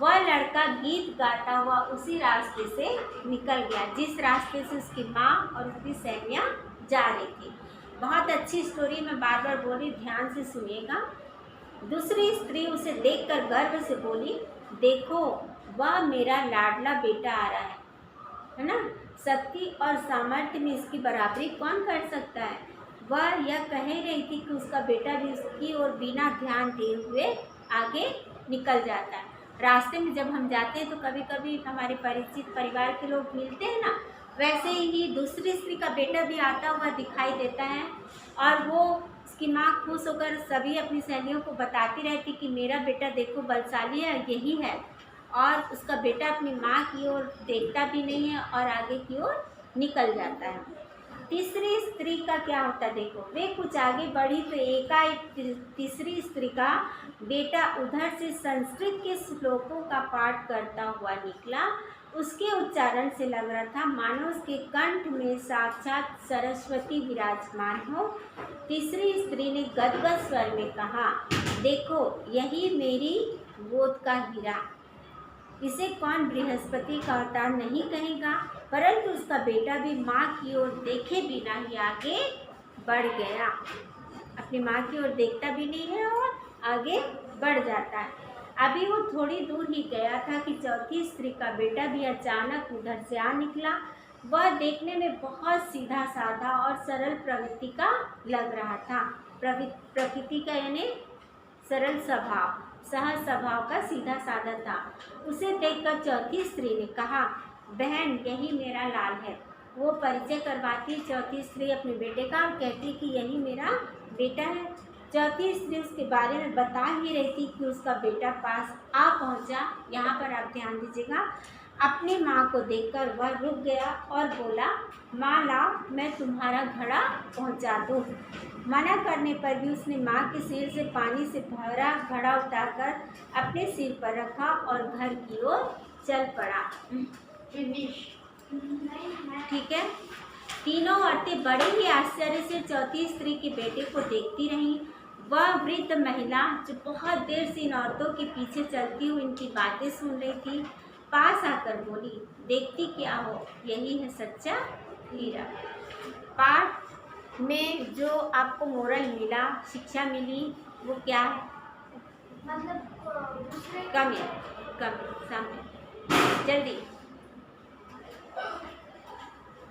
वह लड़का गीत गाता हुआ उसी रास्ते से निकल गया जिस रास्ते से उसकी माँ और उसकी सहेलियाँ जा रही थी। बहुत अच्छी स्टोरी, मैं बार बार बोल रही, ध्यान से सुनिएगा। दूसरी स्त्री उसे देखकर गर्व से बोली, देखो वह मेरा लाडला बेटा आ रहा है ना। शक्ति और सामर्थ्य में इसकी बराबरी कौन कर सकता है। वह यह कह रही थी कि उसका बेटा भी उसकी ओर बिना ध्यान दिए हुए आगे निकल जाता है। रास्ते में जब हम जाते हैं तो कभी कभी हमारे परिचित परिवार के लोग मिलते हैं ना, वैसे ही दूसरी स्त्री का बेटा भी आता हुआ दिखाई देता है और वो उसकी माँ खुश होकर सभी अपनी सहेलियों को बताती रहती कि मेरा बेटा देखो बलशाली है, यही है। और उसका बेटा अपनी माँ की ओर देखता भी नहीं है और आगे की ओर निकल जाता है। तीसरी स्त्री का क्या होता है देखो, वे कुछ आगे बढ़ी तो एकाएक तीसरी स्त्री का बेटा उधर से संस्कृत के श्लोकों का पाठ करता हुआ निकला। उसके उच्चारण से लग रहा था मानो उसके कंठ में साक्षात सरस्वती विराजमान हो। तीसरी स्त्री ने गदगद स्वर में कहा, देखो यही मेरी गोद का हीरा, इसे कौन बृहस्पति का अवतार नहीं कहेगा। परंतु उसका बेटा भी माँ की ओर देखे बिना ही आगे बढ़ गया, अपनी माँ की ओर देखता भी नहीं है और आगे बढ़ जाता है। अभी वो थोड़ी दूर ही गया था कि चौथी स्त्री का बेटा भी अचानक उधर से आ निकला। वह देखने में बहुत सीधा साधा और सरल प्रवृत्ति का लग रहा था। प्रकृति का यानी सरल स्वभाव, सहज स्वभाव का सीधा साधा था। उसे देखकर चौथी स्त्री ने कहा, बहन यही मेरा लाल है। वो परिचय करवाती चौथी स्त्री अपने बेटे का और कहती कि यही मेरा बेटा है। चौथी स्त्री उसके बारे में बता ही रही थी कि उसका बेटा पास आ पहुंचा। यहाँ पर आप ध्यान दीजिएगा, अपनी माँ को देखकर वह रुक गया और बोला, माँ लाओ मैं तुम्हारा घड़ा पहुँचा दूँ। मना करने पर भी उसने माँ के सिर से पानी से भरा घड़ा उठाकर अपने सिर पर रखा और घर की ओर चल पड़ा। ठीक है। तीनों औरतें बड़े ही आश्चर्य से चौथी स्त्री के बेटे को देखती रहीं। वह वृद्ध महिला जो बहुत देर से इन औरतों के पीछे चलती हुई इनकी बातें सुन रही थी, पास आकर बोली, देखती क्या हो, यही है सच्चा हीरा। पाठ में जो आपको मोरल मिला, शिक्षा मिली, वो क्या है? मतलब कम सामने जल्दी